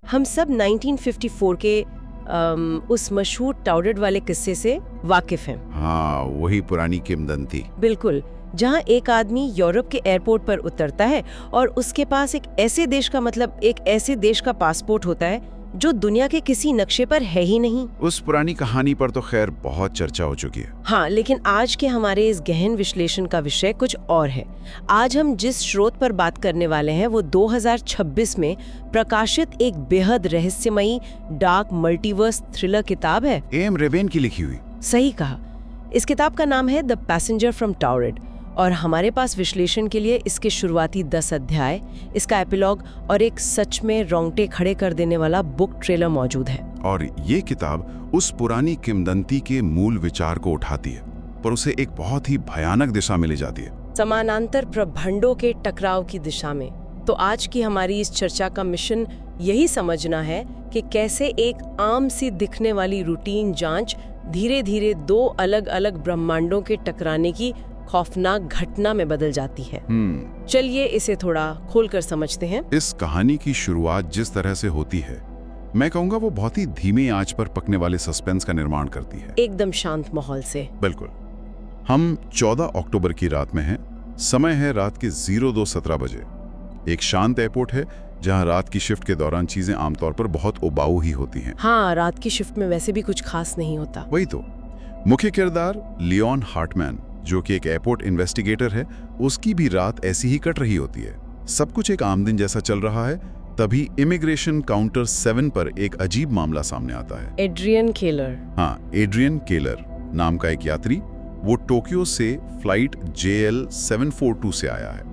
हम सब 1954 के उस मशहूर टाउरेड वाले किस्से से वाकिफ हैं। हाँ, वही पुरानी किंवदंती। बिल्कुल, जहाँ एक आदमी यूरोप के एयरपोर्ट पर उतरता है और उसके पास एक ऐसे देश का पासपोर्ट होता है जो दुनिया के किसी नक्शे पर है ही नहीं। उस पुरानी कहानी पर तो खैर बहुत चर्चा हो चुकी है। हाँ, लेकिन आज के हमारे इस गहन विश्लेषण का विषय कुछ और है। आज हम जिस स्रोत पर बात करने वाले हैं वो 2026 में प्रकाशित एक बेहद रहस्यमयी डार्क मल्टीवर्स थ्रिलर किताब है। एम रेवेन की लिखी हुई। सही कहा। इस किताब का नाम है द पैसेंजर फ्रॉम टाउरेड और हमारे पास विश्लेषण के लिए इसके शुरुआती 10 अध्याय, इसका एपिलॉग और एक सच में रोंगटे खड़े कर देने वाला बुक ट्रेलर मौजूद है। और ये किताब उस पुरानी किंवदंती के मूल विचार को उठाती है, पर उसे एक बहुत ही भयानक दिशा में ले जाती है, समानांतर प्रभंडों के टकराव की दिशा में। तो आज की हमारी इस चर्चा का मिशन यही समझना है कि कैसे एक आम सी दिखने वाली रूटीन जांच धीरे धीरे दो अलग अलग ब्रह्मांडों के टकराने की खौफनाक घटना में बदल जाती है। चलिए इसे थोड़ा खोलकर समझते हैं। इस कहानी की शुरुआत जिस तरह से होती है, मैं कहूँगा वो बहुत ही धीमी आंच पर पकने वाले सस्पेंस का निर्माण करती है। एकदम शांत माहौल से। बिल्कुल। हम 14 अक्टूबर की रात में हैं। समय है रात के 02:17 बजे। एक शांत एयरपोर्ट है जहां रात की शिफ्ट के दौरान चीजें आमतौर पर बहुत उबाऊ ही होती हैं। हाँ, रात की शिफ्ट में वैसे भी कुछ खास नहीं होता। वही तो। मुख्य किरदार लियोन हार्टमैन, जो कि एक एयरपोर्ट इन्वेस्टिगेटर है, उसकी भी रात ऐसी ही कट रही होती है। सब कुछ एक आम दिन जैसा चल रहा है, तभी इमिग्रेशन काउंटर 7 पर एक अजीब मामला सामने आता है। Adrian Keller. हाँ, एड्रियन केलर नाम का एक यात्री, वो टोक्यो से फ्लाइट JL 742 से आया है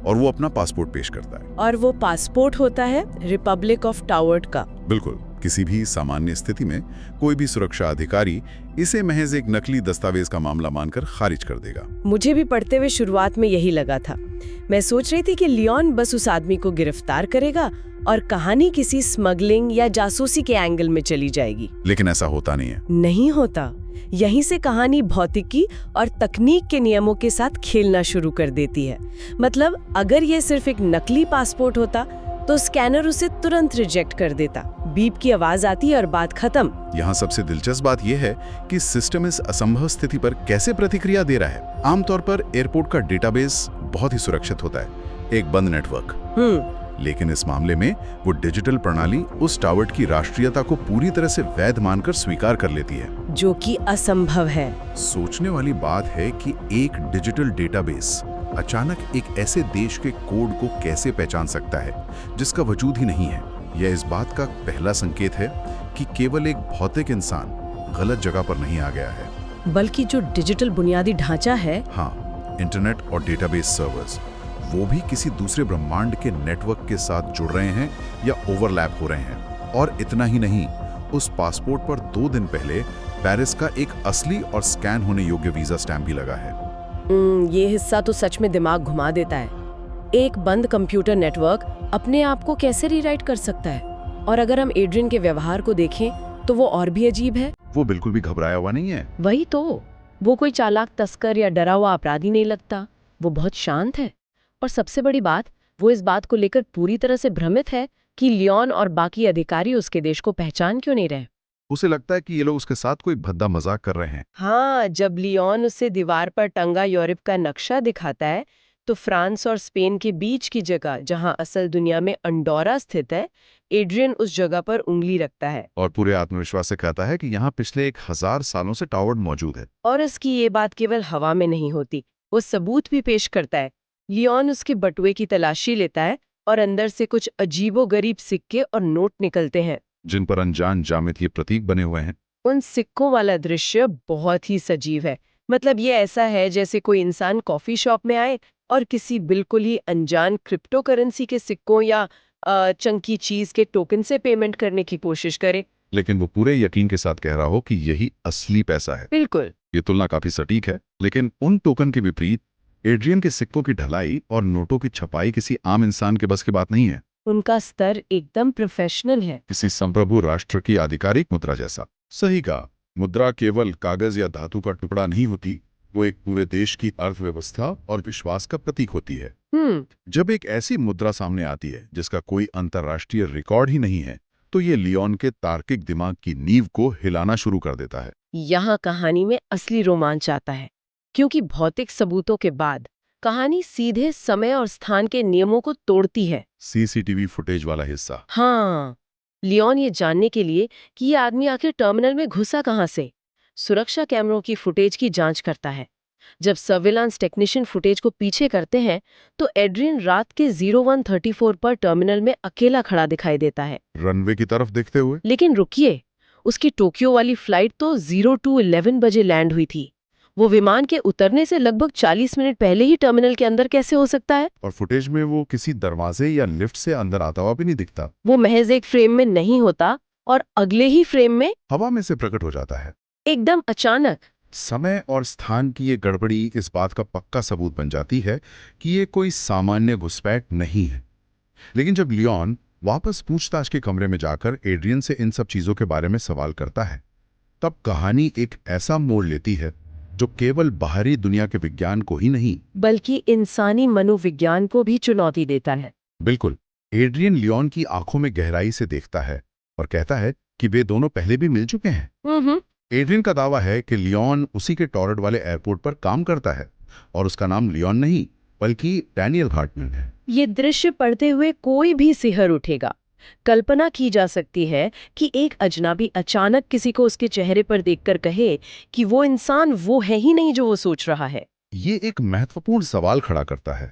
और वो अपना पासपोर्ट पेश करता है। और वो पासपोर्ट होता है रिपब्लिक ऑफ टाउरेड का। बिल्कुल। किसी भी सामान्य स्थिति में कोई भी सुरक्षा अधिकारी इसे महज एक नकली दस्तावेज का मामला मानकर खारिज कर देगा। मुझे भी पढ़ते हुए शुरुआत में यही लगा था। मैं सोच रही थी कि लियोन बस उस आदमी को गिरफ्तार करेगा और कहानी किसी स्मगलिंग या जासूसी के एंगल में चली जाएगी। लेकिन ऐसा होता नहीं है। नहीं होता। यहीं से कहानी भौतिकी और तकनीक के नियमों के साथ खेलना शुरू कर देती है। मतलब अगर ये सिर्फ एक नकली पासपोर्ट होता तो स्कैनर उसे तुरंत रिजेक्ट कर देता, बीप की आवाज आती और बात खत्म। यहाँ सबसे दिलचस्प बात यह है कि सिस्टम इस असंभव स्थिति पर कैसे प्रतिक्रिया दे रहा है। आमतौर पर एयरपोर्ट का डेटाबेस बहुत ही सुरक्षित होता है, एक बंद नेटवर्क। लेकिन इस मामले में वो डिजिटल प्रणाली उस टावर की राष्ट्रीयता को पूरी तरह से वैध मानकर स्वीकार कर लेती है, जो कि असंभव है। सोचने वाली बात है कि एक डिजिटल डेटाबेस अचानक एक ऐसे देश के कोड को कैसे पहचान सकता है जिसका वजूद ही नहीं है। यह इस बात का पहला संकेत है कि केवल एक भौतिक इंसान गलत जगह पर नहीं आ गया है, बल्कि जो डिजिटल बुनियादी ढांचा है, हाँ, इंटरनेट और डेटाबेस सर्वर्स, वो भी किसी दूसरे ब्रह्मांड के नेटवर्क के साथ जुड़ रहे हैं या ओवरलैप हो रहे हैं। और इतना ही नहीं, उस पासपोर्ट पर 2 दिन पहले पेरिस का एक असली और स्कैन होने योग्य वीजा स्टैम्प भी लगा है। ये हिस्सा तो सच में दिमाग घुमा देता है। एक बंद कंप्यूटर नेटवर्क अपने आप को कैसे रीराइट कर सकता है? और अगर हम एड्रियन के व्यवहार को देखें तो वो और भी अजीब है। वो बिल्कुल भी घबराया हुआ नहीं है। वही तो। वो कोई चालाक तस्कर या डरा हुआ अपराधी नहीं लगता। वो बहुत शांत है। और सबसे बड़ी बात, वो इस बात को लेकर पूरी तरह से भ्रमित है कि लियोन और बाकी अधिकारी उसके देश को पहचान क्यों नहीं रहे। उसे लगता है कि ये लोग उसके साथ कोई भद्दा मजाक कर रहे हैं। हाँ, जब लियोन उसे दीवार पर टंगा यूरोप का नक्शा दिखाता है तो फ्रांस और स्पेन के बीच की जगह, जहां असल दुनिया में अंडोरा स्थित है, एड्रियन उस जगह पर उंगली रखता है और पूरे आत्मविश्वास से कहता है कि यहाँ पिछले 1000 सालों से टावर मौजूद है। और इसकी ये बात केवल हवा में नहीं होती, वो सबूत भी पेश करता है। लियोन उसके बटुए की तलाशी लेता है और अंदर से कुछ अजीबोगरीब सिक्के और नोट निकलते हैं, जिन पर अनजान ज्यामितीय प्रतीक बने हुए हैं। उन सिक्कों वाला दृश्य बहुत ही सजीव है। मतलब ये ऐसा है जैसे कोई इंसान कॉफी शॉप में आए और किसी बिल्कुल ही अनजान क्रिप्टो करेंसी के सिक्कों या चंकी चीज के टोकन से पेमेंट करने की कोशिश करे, लेकिन वो पूरे यकीन के साथ कह रहा हो कि यही असली पैसा है। बिल्कुल। ये तुलना काफी सटीक है। लेकिन उन टोकन के विपरीत एड्रियन के सिक्कों की ढलाई और नोटों की छपाई किसी आम इंसान के बस की बात नहीं है। उनका स्तर एकदम प्रोफेशनल है, किसी संप्रभु राष्ट्र की आधिकारिक मुद्रा जैसा। सही कहा। मुद्रा केवल कागज या धातु का टुकड़ा नहीं होती, वो एक पूरे देश की अर्थव्यवस्था और विश्वास का प्रतीक होती है। जब एक ऐसी मुद्रा सामने आती है जिसका कोई अंतर्राष्ट्रीय रिकॉर्ड ही नहीं है, तो ये लियोन के तार्किक दिमाग की नींव को हिलाना शुरू कर देता है। यहाँ कहानी में असली रोमांच आता है, क्योंकि भौतिक सबूतों के बाद कहानी सीधे समय और स्थान के नियमों को तोड़ती है। सीसीटीवी फुटेज वाला हिस्सा। हाँ, लियोन ये जानने के लिए कि ये आदमी आखिर टर्मिनल में घुसा कहाँ से, सुरक्षा कैमरों की फुटेज की जांच करता है। जब सर्विलांस टेक्नीशियन फुटेज को पीछे करते हैं तो एड्रियन रात के 0134 पर टर्मिनल में अकेला खड़ा दिखाई देता है, रनवे की तरफ देखते हुए। लेकिन रुकिए, उसकी टोक्यो वाली फ्लाइट तो 0211 बजे लैंड हुई थी। वो विमान के उतरने से लगभग 40 मिनट पहले ही टर्मिनल के अंदर कैसे हो सकता है? और फुटेज में वो किसी दरवाजे या लिफ्ट से अंदर आता हुआ भी नहीं दिखता। वो महज एक फ्रेम में नहीं होता और अगले ही फ्रेम में हवा में से प्रकट हो जाता है, एकदम अचानक। समय और स्थान की ये गड़बड़ी इस बात का पक्का सबूत बन जाती है कि ये कोई सामान्य घुसपैठ नहीं है। लेकिन जब लियोन वापस पूछताछ के कमरे में जाकर एड्रियन से इन सब चीजों के बारे में सवाल करता है, तब कहानी एक ऐसा मोड़ लेती है जो केवल बाहरी दुनिया के विज्ञान को ही नहीं बल्कि इंसानी मनोविज्ञान को भी चुनौती देता है। बिल्कुल। एड्रियन लियोन की आंखों में गहराई से देखता है और कहता है कि वे दोनों पहले भी मिल चुके हैं। एड्रियन का दावा है कि लियोन उसी के टॉरड वाले एयरपोर्ट पर काम करता है और उसका नाम लियोन नहीं बल्कि डैनियल हार्टमैन है। ये दृश्य पढ़ते हुए कोई भी सिहर उठेगा। कल्पना की जा सकती है कि एक अजनबी अचानक किसी को उसके चेहरे पर देखकर कहे कि वो इंसान वो है ही नहीं जो वो सोच रहा है। ये एक महत्वपूर्ण सवाल खड़ा करता है,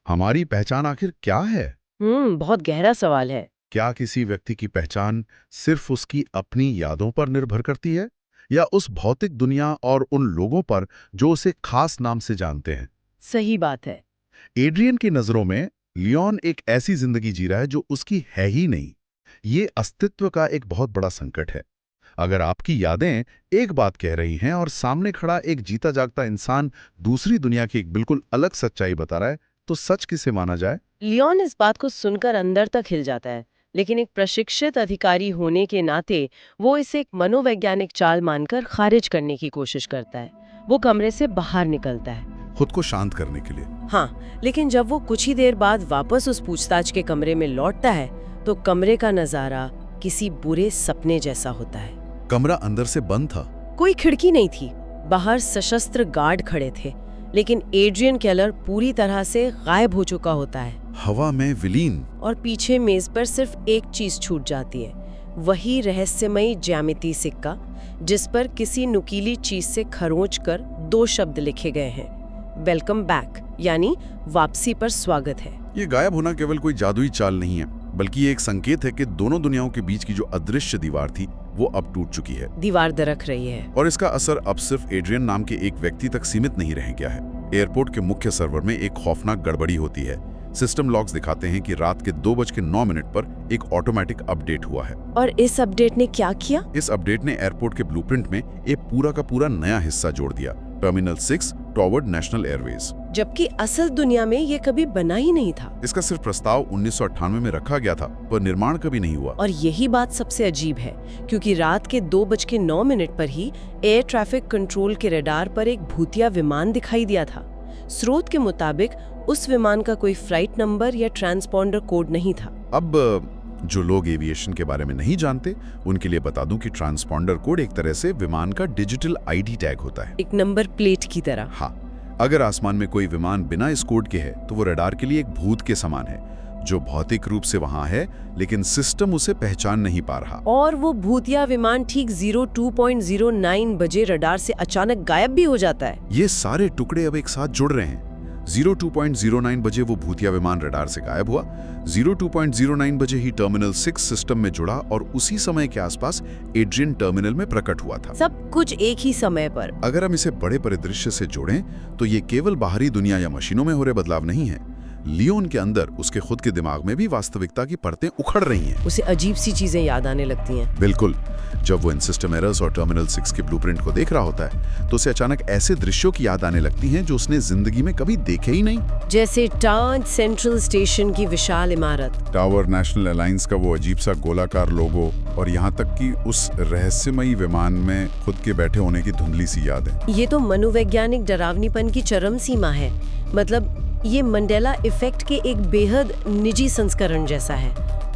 हमारी पहचान आखिर क्या है? बहुत गहरा सवाल है। क्या किसी व्यक्ति की पहचान सिर्फ उसकी अपनी यादों पर निर्भर करती है या उस भौतिक दुनिया और उन लोगों पर जो उसे खास नाम से जानते हैं? सही बात है। एड्रियन की नजरों में लियोन एक ऐसी जिंदगी जी रहा है जो उसकी है ही नहीं। ये अस्तित्व का एक बहुत बड़ा संकट है। अगर आपकी यादें एक बात कह रही हैं और सामने खड़ा एक जीता जागता इंसान दूसरी दुनिया की एक बिल्कुल अलग सच्चाई बता रहा है, तो सच किसे माना जाए? लियोन इस बात को सुनकर अंदर तक हिल जाता है, लेकिन एक प्रशिक्षित अधिकारी होने के नाते वो इसे एक मनोवैज्ञानिक चाल मानकर खारिज करने की कोशिश करता है। वो कमरे से बाहर निकलता है, खुद को शांत करने के लिए। हाँ, लेकिन जब वो कुछ ही देर बाद वापस उस पूछताछ के कमरे में लौटता है तो कमरे का नजारा किसी बुरे सपने जैसा होता है। कमरा अंदर से बंद था, कोई खिड़की नहीं थी, बाहर सशस्त्र गार्ड खड़े थे, लेकिन एड्रियन केलर पूरी तरह से गायब हो चुका होता है, हवा में विलीन। और पीछे मेज पर सिर्फ एक चीज छूट जाती है, वही रहस्यमयी ज्यामिति सिक्का जिस पर किसी नुकीली चीज से खरोंच कर 2 शब्द लिखे गए हैं, वेलकम बैक, यानी वापसी पर स्वागत है। ये गायब होना केवल कोई जादुई चाल नहीं है, बल्कि ये एक संकेत है कि दोनों दुनियाओं के बीच की जो अदृश्य दीवार थी वो अब टूट चुकी है। दीवार दरक रही है। और इसका असर अब सिर्फ एड्रियन नाम के एक व्यक्ति तक सीमित नहीं रह गया है। एयरपोर्ट के मुख्य सर्वर में एक खौफनाक गड़बड़ी होती है। सिस्टम लॉग्स दिखाते हैं कि रात के 2:09 पर एक ऑटोमेटिक अपडेट हुआ है। और इस अपडेट ने क्या किया? इस अपडेट ने एयरपोर्ट के ब्लूप्रिंट में एक पूरा का पूरा नया हिस्सा जोड़ दिया, टर्मिनल 6 टॉवर्ड नेशनल एयरवेज, जबकि असल दुनिया में ये कभी बना ही नहीं था। इसका सिर्फ प्रस्ताव 1998 में रखा गया था, पर निर्माण कभी नहीं हुआ। और यही बात सबसे अजीब है, क्योंकि रात के 2:09 पर ही एयर ट्रैफिक कंट्रोल के रडार पर एक भूतिया विमान दिखाई दिया था। स्रोत के मुताबिक उस विमान का कोई फ्लाइट नंबर या ट्रांसपॉन्डर कोड नहीं था। अब जो लोग एविएशन के बारे में नहीं जानते उनके लिए बता दूं कि ट्रांसपॉन्डर कोड एक तरह से विमान का डिजिटल आईडी टैग होता है, एक नंबर प्लेट की तरह। हाँ, अगर आसमान में कोई विमान बिना इस कोड के है तो वो रडार के लिए एक भूत के समान है, जो भौतिक रूप से वहां है लेकिन सिस्टम उसे पहचान नहीं पा रहा। और वो भूतिया विमान ठीक 02:09 बजे रडार से अचानक गायब भी हो जाता है। ये सारे टुकड़े अब एक साथ जुड़ रहे हैं। 02:09 बजे वो भूतिया विमान रडार से गायब हुआ, 02:09 बजे ही टर्मिनल 6 सिस्टम में जुड़ा और उसी समय के आसपास एड्रियन टर्मिनल में प्रकट हुआ था। सब कुछ एक ही समय पर। अगर हम इसे बड़े परिदृश्य से जोड़ें तो ये केवल बाहरी दुनिया या मशीनों में हो रहे बदलाव नहीं है। लियोन के अंदर उसके खुद के दिमाग में भी वास्तविकता की परतें उखड़ रही हैं। उसे अजीब सी चीजें याद आने लगती हैं। बिल्कुल, जब वो इन सिस्टम एरर्स और टर्मिनल 6 के ब्लूप्रिंट को देख रहा होता है तो उसे अचानक ऐसे दृश्यों की याद आने लगती हैं जो उसने जिंदगी में कभी देखे ही नहीं, जैसे टावर सेंट्रल स्टेशन की विशाल इमारत, टावर नेशनल अलायंस का वो अजीब सा गोलाकार लोगो, और यहाँ तक कि उस रहस्यमयी विमान में खुद के बैठे होने की धुंधली सी याद है। ये तो मनोवैज्ञानिक डरावनीपन की चरम सीमा है। मतलब ये मंडेला इफेक्ट के एक बेहद निजी संस्करण जैसा है।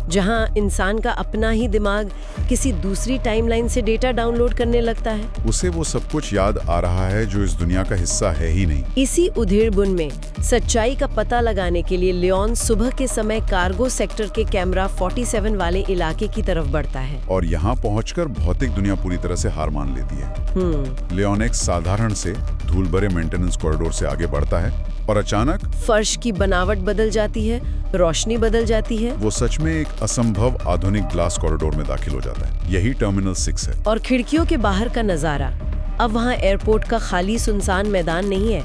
जहां इंसान का अपना ही दिमाग किसी दूसरी टाइमलाइन से डेटा डाउनलोड करने लगता है। उसे वो सब कुछ याद आ रहा है जो इस दुनिया का हिस्सा है ही नहीं। इसी उधेड़-बुन में सच्चाई का पता लगाने के लिए लियोन सुबह के समय कार्गो सेक्टर के कैमरा 47 वाले इलाके की तरफ बढ़ता है। और यहाँ पहुंचकर भौतिक दुनिया पूरी तरह से हार मान लेती है। लियोन एक साधारण से धूल भरे मेंटेनेंस कॉरिडोर से आगे बढ़ता है और अचानक फर्श की बनावट बदल जाती है, रोशनी बदल जाती है। वो सच में एक असंभव आधुनिक ग्लास कॉरिडोर में दाखिल हो जाता है। यही टर्मिनल 6 है। और खिड़कियों के बाहर का नजारा, अब वहाँ एयरपोर्ट का खाली सुनसान मैदान नहीं है,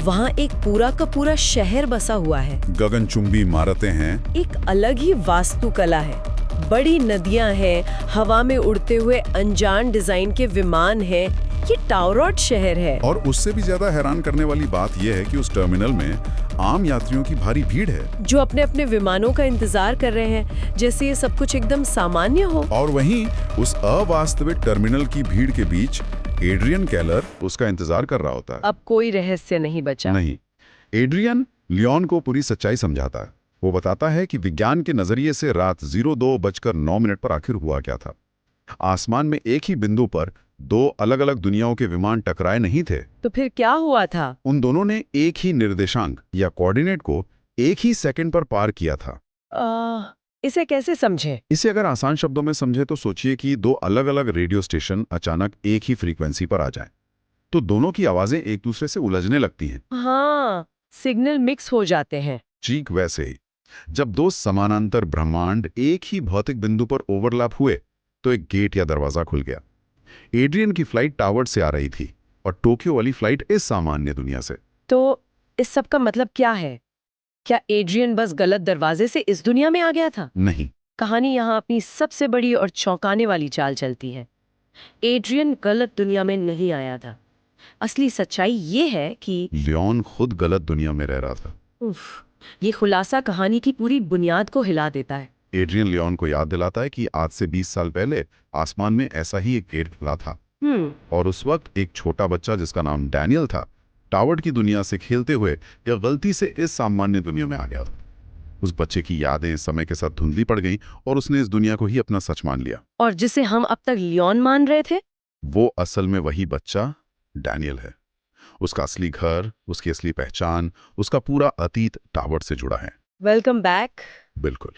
वहाँ एक पूरा का पूरा शहर बसा हुआ है। गगनचुंबी इमारतें हैं। एक अलग ही वास्तुकला है। बड़ी नदियां हैं, हवा में उड़ते हुए अनजान डिजाइन के विमान हैं। ये टावरॉड शहर है। और उससे भी ज्यादा हैरान करने वाली बात यह है कि उस टर्मिनल में आम यात्रियों की भारी भीड़ है, जो अपने अपने विमानों का इंतजार कर रहे हैं, जैसे ये सब कुछ एकदम सामान्य हो। और वहीं उस अवास्तविक टर्मिनल की भीड़ के बीच एड्रियन केलर उसका इंतजार कर रहा होता है। अब कोई रहस्य नहीं बचा। नहीं, एड्रियन लियोन को पूरी सच्चाई समझाता है। वो बताता है कि विज्ञान के नजरिए से रात 02:09 पर आखिर हुआ क्या था। आसमान में एक ही बिंदु पर दो अलग अलग दुनियाओं के विमान टकराए नहीं थे। तो फिर क्या हुआ था? उन दोनों ने एक ही निर्देशांक या कोऑर्डिनेट को एक ही सेकंड पर पार किया था। इसे कैसे समझे? इसे अगर आसान शब्दों में समझे तो सोचिए कि दो अलग अलग रेडियो स्टेशन अचानक एक ही फ्रीक्वेंसी पर आ जाएं, तो दोनों की आवाजें एक दूसरे से उलझने लगती हैं। हाँ, सिग्नल मिक्स हो जाते हैं। ठीक वैसे ही जब दो समानांतर ब्रह्मांड एक ही भौतिक बिंदु पर ओवरलैप हुए तो एक गेट या दरवाजा खुल गया। एड्रियन की फ्लाइट टावर्ड से आ रही थी और टोक्यो वाली फ्लाइट इस सामान्य दुनिया से। तो इस सब का मतलब क्या है? क्या एड्रियन बस गलत दरवाजे से इस दुनिया में आ गया था? नहीं, कहानी यहाँ अपनी सबसे बड़ी और चौंकाने वाली चाल चलती है। एड्रियन गलत दुनिया में नहीं आया था। असली सच्चाई ये है कि लियोन खुद गलत दुनिया में रह रहा था। ये खुलासा कहानी की पूरी बुनियाद को हिला देता है। एड्रियन लियोन को याद दिलाता है कि आज से 20 साल पहले आसमान में ऐसा ही एक गेट खुला था और उस वक्त एक छोटा बच्चा जिसका नाम डैनियल था टावर्ड की दुनिया से खेलते हुए या गलती से इस सामान्य दुनिया में आ गया था। उस बच्चे की यादें समय के साथ धुंधली पड़ गईं और उसने इस दुनिया को ही अपना सच मान लिया। और जिसे हम अब तक लियोन मान रहे थे, वो असल में वही बच्चा डैनियल है। उसका असली घर, उसकी असली पहचान, उसका पूरा अतीत टावर्ड से जुड़ा है। Welcome back. बिल्कुल।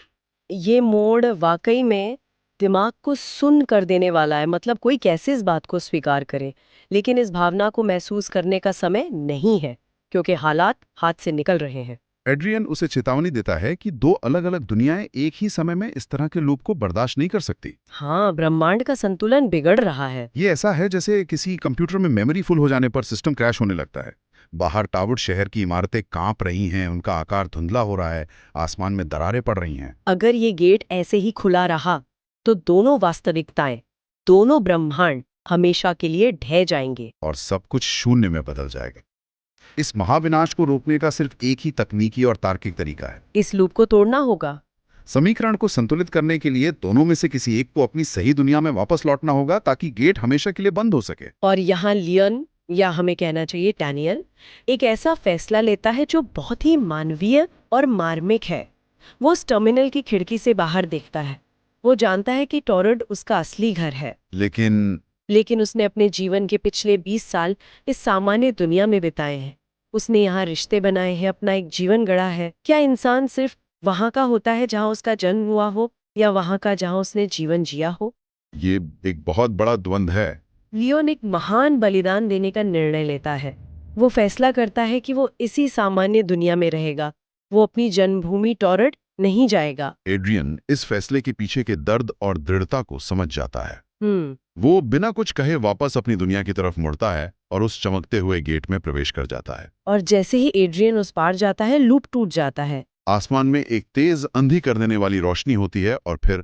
ये मोड़ वाकई में दिमाग को सुन्न कर देने वाला है। मतलब कोई कैसे इस बात को स्वीकार करे, लेकिन इस भावना को महसूस करने का समय नहीं है क्योंकि हालात हाथ से निकल रहे हैं। एड्रियन उसे चेतावनी देता है कि दो अलग अलग दुनियाएं एक ही समय में इस तरह के लूप को बर्दाश्त नहीं कर सकती। हाँ, ब्रह्मांड का संतुलन बिगड़ रहा है। ये ऐसा है जैसे किसी कंप्यूटर में मेमोरी फुल हो जाने पर सिस्टम क्रैश होने लगता है। बाहर टावर्ड शहर की इमारतें कांप रही हैं, उनका आकार धुंधला हो रहा है, आसमान में दरारें पड़ रही हैं। अगर ये गेट ऐसे ही खुला रहा तो दोनों वास्तविकताएं, दोनों ब्रह्मांड हमेशा के लिए ढह जाएंगे और सब कुछ शून्य में बदल जाएगा। इस महाविनाश को रोकने का सिर्फ एक ही तकनीकी और तार्किक तरीका है। इस लूप को तोड़ना होगा। समीकरण को संतुलित करने के लिए दोनों में से किसी एक को अपनी सही दुनिया में वापस लौटना होगा ताकि गेट हमेशा के लिए बंद हो सके। और यहाँ लियन, या हमें कहना चाहिए डैनियल, एक ऐसा फैसला लेता है जो बहुत ही मानवीय और मार्मिक है। वो उस टर्मिनल की खिड़की से बाहर देखता है। वो जानता है कि टावर्ड उसका असली घर है, लेकिन उसने अपने जीवन के पिछले 20 साल इस सामान्य दुनिया में बिताए हैं। उसने यहाँ रिश्ते बनाए हैं, अपना एक जीवन गढ़ा है। क्या इंसान सिर्फ वहाँ का होता है जहाँ उसका जन्म हुआ हो, या वहाँ का जहाँ उसने जीवन जिया हो? ये एक बहुत बड़ा द्वंद्व है। लियोन एक महान बलिदान देने का निर्णय लेता है। वो फैसला करता है कि वो इसी सामान्य दुनिया में रहेगा। वो अपनी जन्मभूमि टावर्ड नहीं जाएगा। एड्रियन इस फैसले के पीछे के दर्द और दृढ़ता को समझ जाता है। वो बिना कुछ कहे वापस अपनी दुनिया की तरफ मुड़ता है और उस चमकते हुए गेट में प्रवेश कर जाता है। और जैसे ही एड्रियन उस पार जाता है, लूप टूट जाता है। आसमान में एक तेज अंधी कर देने वाली रोशनी होती है और फिर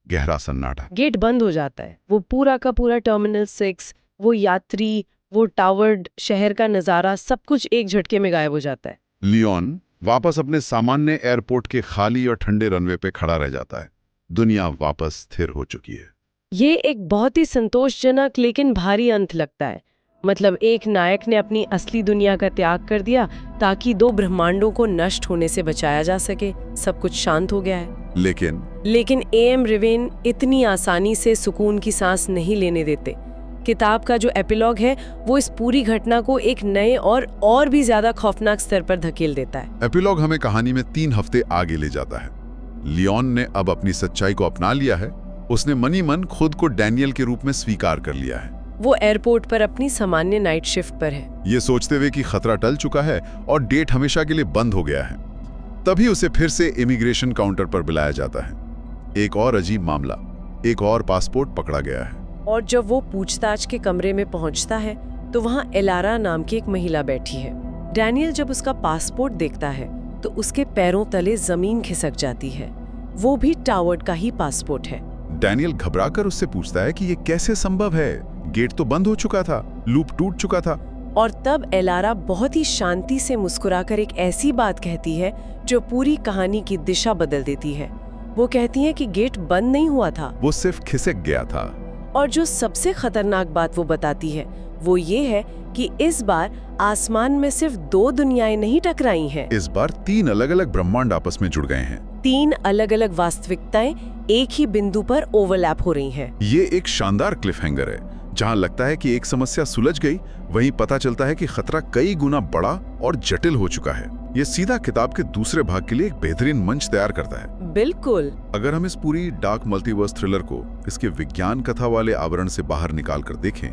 गहरा सन्नाटा। गेट बंद हो जाता है। वो पूरा का पूरा टर्मिनल 6, वो यात्री, वो टावर्ड शहर का नजारा, सब कुछ एक झटके में गायब हो जाता है। लियोन वापस अपने सामान्य एयरपोर्ट के खाली और ठंडे रनवे पे खड़ा रह जाता है। दुनिया वापस स्थिर हो चुकी है। ये एक बहुत ही संतोषजनक लेकिन भारी अंत लगता है। मतलब एक नायक ने अपनी असली दुनिया का त्याग कर दिया ताकि दो ब्रह्मांडों को नष्ट होने से बचाया जा सके। सब कुछ शांत हो गया है। लेकिन लेकिन एएम रिवेन इतनी आसानी से सुकून की सांस नहीं लेने देते। किताब का जो एपिलॉग है वो इस पूरी घटना को एक नए और भी ज्यादा खौफनाक स्तर पर धकेल देता है। एपिलॉग हमें कहानी में 3 हफ्ते आगे ले जाता है। लियोन ने अब अपनी सच्चाई को अपना लिया है। उसने मनी मन खुद को डैनियल के रूप में स्वीकार कर लिया है। वो एयरपोर्ट पर अपनी सामान्य नाइट शिफ्ट पर है, ये सोचते हुए कि खतरा टल चुका है और डेट हमेशा के लिए बंद हो गया है। तभी उसे फिर से इमिग्रेशन काउंटर पर बुलाया जाता है। एक और अजीब मामला, एक और पासपोर्ट पकड़ा गया है। और जब वो पूछताछ के कमरे में पहुंचता है तो वहां एलारा नाम की एक महिला बैठी है। डैनियल जब उसका पासपोर्ट देखता है तो उसके पैरों तले जमीन खिसक जाती है। वो भी टावर्ड का ही पासपोर्ट है। डैनियल घबराकर उससे पूछता है कि ये कैसे संभव है, गेट तो बंद हो चुका था, लूप टूट चुका था। और तब एलारा बहुत ही शांति से मुस्कुराकर एक ऐसी बात कहती है जो पूरी कहानी की दिशा बदल देती है। वो कहती है कि गेट बंद नहीं हुआ था, वो सिर्फ खिसक गया था। और जो सबसे खतरनाक बात वो बताती है वो ये है कि इस बार आसमान में सिर्फ 2 दुनियाएं नहीं टकराई हैं। इस बार 3 अलग-अलग ब्रह्मांड आपस में जुड़ गए हैं। 3 अलग-अलग वास्तविकताएं एक ही बिंदु पर ओवरलैप हो रही हैं। ये एक शानदार क्लिफहैंगर है। जहां लगता है कि एक समस्या सुलझ गई, वहीं पता चलता है कि खतरा कई गुना बड़ा और जटिल हो चुका है। ये सीधा किताब के दूसरे भाग के लिए एक बेहतरीन मंच तैयार करता है। बिल्कुल। अगर हम इस पूरी डार्क मल्टीवर्स थ्रिलर को इसके विज्ञान कथा वाले आवरण से बाहर निकाल कर देखें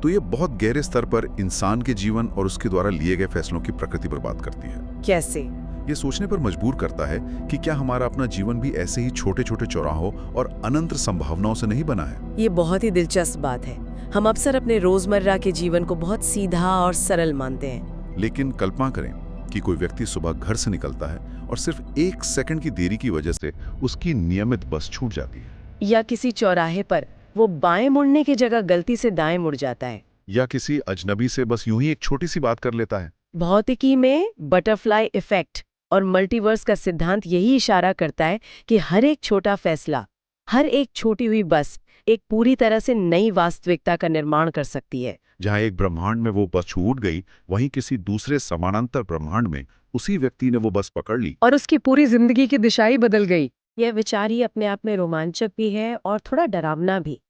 तो ये बहुत गहरे स्तर पर इंसान के जीवन और उसके द्वारा लिए गए फैसलों की प्रकृति पर बात करती है। कैसे? ये सोचने पर मजबूर करता है कि क्या हमारा अपना जीवन भी ऐसे ही छोटे छोटे चौराहों और अनंत संभावनाओं से नहीं बना है। ये बहुत ही दिलचस्प बात है। हम अक्सर अपने रोजमर्रा के जीवन को बहुत सीधा और सरल मानते हैं। लेकिन कल्पना करें कि कोई व्यक्ति सुबह घर से निकलता है और सिर्फ 1 सेकंड की देरी की वजह से उसकी नियमित बस छूट जाती है, या किसी चौराहे पर वो बाएं मुड़ने की जगह गलती से दाएं मुड़ जाता है, या किसी अजनबी से बस यूं ही एक छोटी सी बात कर लेता है। भौतिकी में बटरफ्लाई इफेक्ट और मल्टीवर्स का सिद्धांत यही इशारा करता है कि हर एक छोटा फैसला, हर एक छोटी हुई बस एक पूरी तरह से नई वास्तविकता का निर्माण कर सकती है। जहां एक ब्रह्मांड में वो बस छूट गई, वहीं किसी दूसरे समानांतर ब्रह्मांड में उसी व्यक्ति ने वो बस पकड़ ली और उसकी पूरी जिंदगी की दिशा ही बदल गई। यह विचार ही अपने आप में रोमांचक भी है और थोड़ा डरावना भी,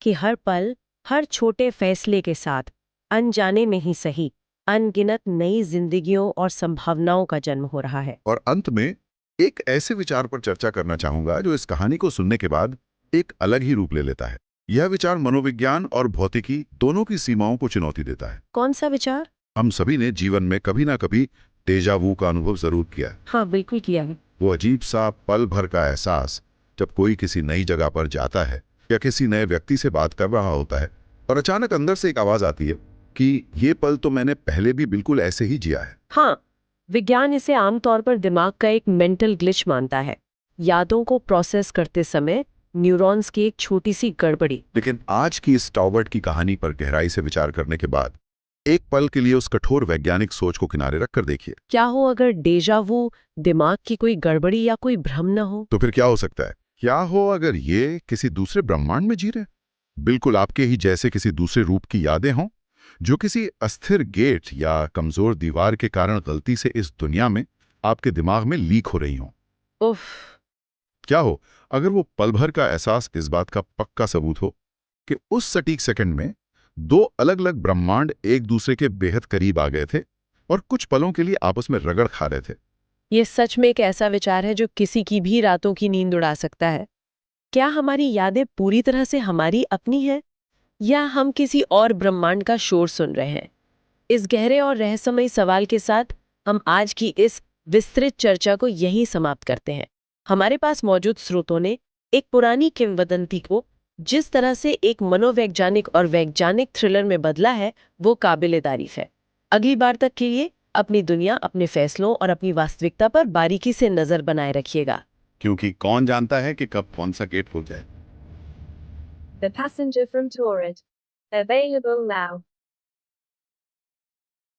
कि हर पल, हर छोटे फैसले के साथ अनजाने में ही सही अनगिनत नई जिंदगियों और संभावनाओं का जन्म हो रहा है। और अंत में एक ऐसे विचार पर चर्चा करना चाहूंगा जो इस कहानी को सुनने के बाद एक अलग ही रूप ले लेता है। यह विचार मनोविज्ञान और भौतिकी दोनों की सीमाओं को चुनौती देता है। कौन सा विचार? हम सभी ने जीवन में कभी ना कभी डेजा वू का अनुभव जरूर किया है। हाँ, बिल्कुल किया है। वो अजीब सा पल भर का एहसास जब कोई किसी नई जगह पर जाता है या किसी नए व्यक्ति से बात कर रहा होता है और अचानक अंदर से एक आवाज आती है कि ये पल तो मैंने पहले भी बिल्कुल ऐसे ही जिया है। हाँ, विज्ञान इसे आमतौर पर दिमाग का एक मेंटल ग्लिच मानता है, यादों को प्रोसेस करते समय न्यूरॉन्स की एक छोटी सी गड़बड़ी। लेकिन आज की इस टावर्ड की कहानी पर गहराई से विचार करने के बाद एक पल के लिए उस कठोर वैज्ञानिक सोच को किनारे रखकर देखिए। क्या हो अगर डेजा वू दिमाग की कोई गड़बड़ी या कोई भ्रम न हो? तो फिर क्या हो सकता है? क्या हो अगर ये किसी दूसरे ब्रह्मांड में जी रहे, बिल्कुल आपके ही जैसे किसी दूसरे रूप की यादें हों जो किसी अस्थिर गेट या कमजोर दीवार के कारण गलती से इस दुनिया में आपके दिमाग में लीक हो रही हों। उफ। क्या हो अगर वो पल भर का एहसास इस बात का पक्का सबूत हो कि उस सटीक सेकंड में 2 अलग-अलग ब्रह्मांड एक दूसरे के बेहद करीब आ गए थे और कुछ पलों के लिए आपस में रगड़ खा रहे थे। ये सच में एक ऐसा विचार है जो किसी की भी रातों की नींद उड़ा सकता है। क्या हमारी यादें पूरी तरह से हमारी अपनी हैं या हम किसी और ब्रह्मांड का शोर सुन रहे हैं? इस गहरे और रहस्यमयी सवाल के साथ हम आज की इस विस्तृत चर्चा को यहीं समाप्त करते हैं। हमारे पास मौजूद स्रोतों ने एक पुरानी किंवदंती को जिस तरह से एक मनोवैज्ञानिक और वैज्ञानिक थ्रिलर में बदला है, वो काबिले तारीफ है। अगली बार तक के लिए अपनी दुनिया, अपने फैसलों और अपनी वास्तविकता पर बारीकी से नजर बनाए रखिएगा, क्योंकि कौन जानता है कि कब कौन सा गेट खुल जाए। The Passenger from Torrid. Available now.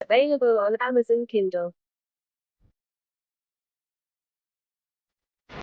Available on Amazon Kindle.